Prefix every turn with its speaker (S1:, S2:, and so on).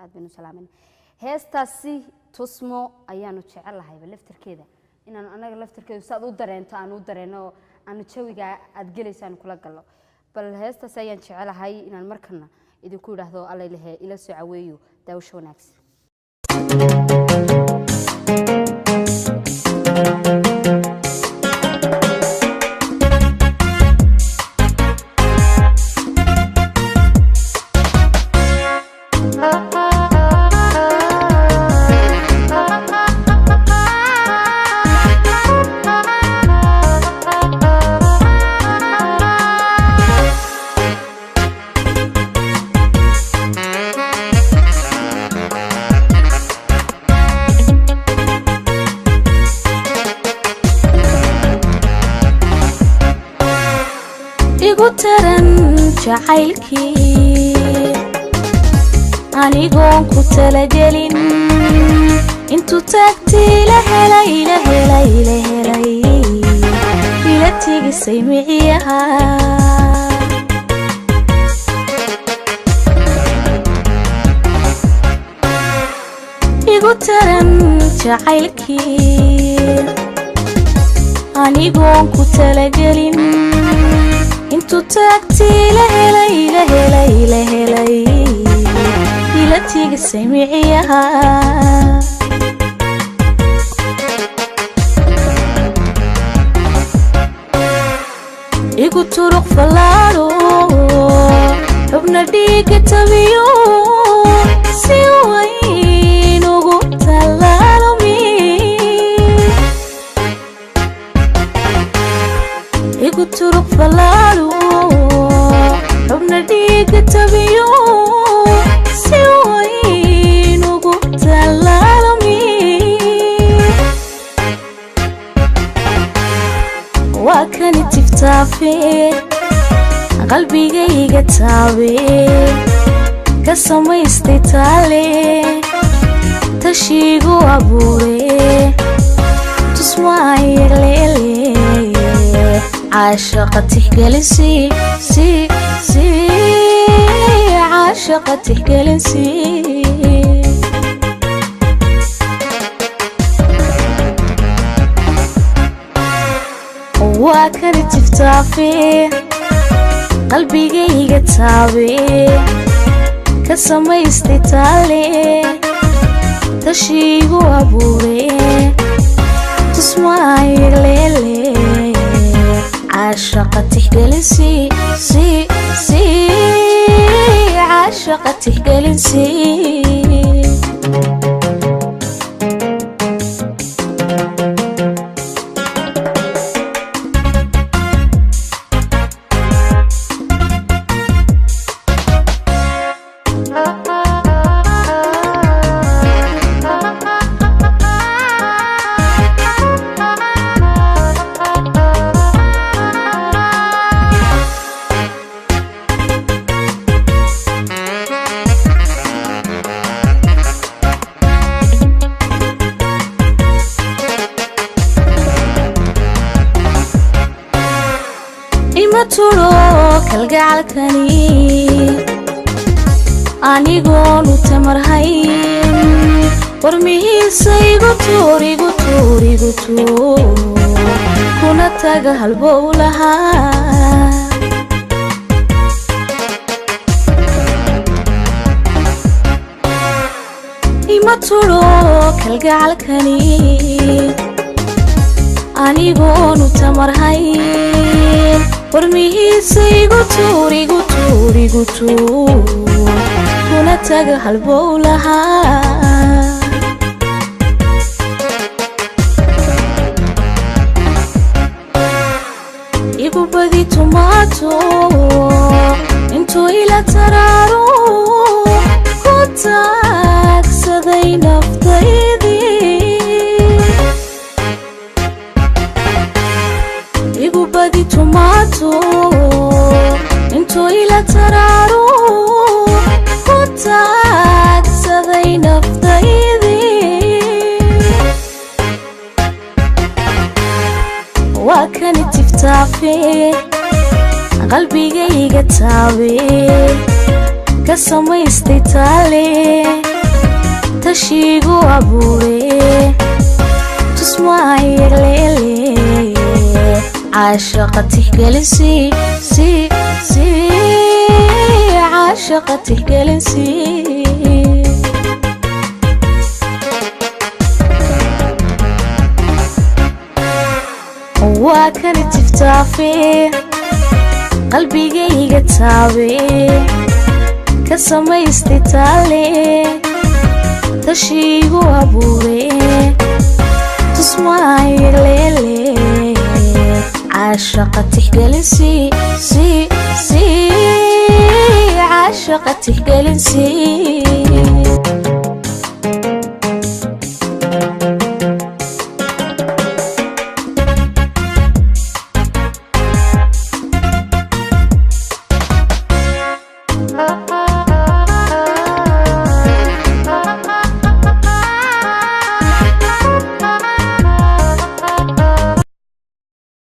S1: aad baynu salaamin heestaasi tusmo ayaanu jecelahay laftarkeeda inaan anaga laftarkeedu saad u dareento aan u dareeno aan jawiga aad galeysaan kula galo bal heestaas ayaan jecelahay inaan markana idinku yiraahdo alla ilahay ila soo caweeyo daawasho wanaagsan
S2: taran jacaylki anigoon ku talagelin intu tagti la helay ila tigisay miciyaha igu taran jacaylki anigoon ku talagelin intu tagti la helay ila tigisay miciyaha igu turuq falaaro xubna dhiiga tabiyo si wayn ugu talaalumi igu turuq falaaro xubna dhiiga tabiyo si wayn ugu talaalumi waa kan tiftaafe qalbigayga taabe ka samaystay taale tashiigu abuure tusmaayo leele عاشقة تحقلنسي عاشقة تحقلنسي وكانت تفتافي قلبي جاي تساوي كسميستي تالي تشيغو أبوري تسمعي ليلي عاشقة تحقلنسي عاشقة تحقلنسي تروك القعلكني أنيقون وتمرهين ورميه سيقطوري كنا تاقه البولها إما تروك القعلكني أنيقون وتمرهين ورميه سيقطوري كنا تاقه البولها يقو بدي توماتو انتو إلى ترارو كنتاك سذي نفطيدي يقو بدي توماتو انتو إلى ترارو كنتاك سذي نفطيدي وكانت تفتافي قلبي جاي تاوي كسميستي تالي tashiigu abuure tusmaayo leele caashaqa tixgelinsi caashaqa tixgelinsi waa kan tiftaafe qalbigayga taabe ka samaystay taale tashiigu abuure tusmaayo leele caashaqa tixgelinsi caashaqa tixgelinsi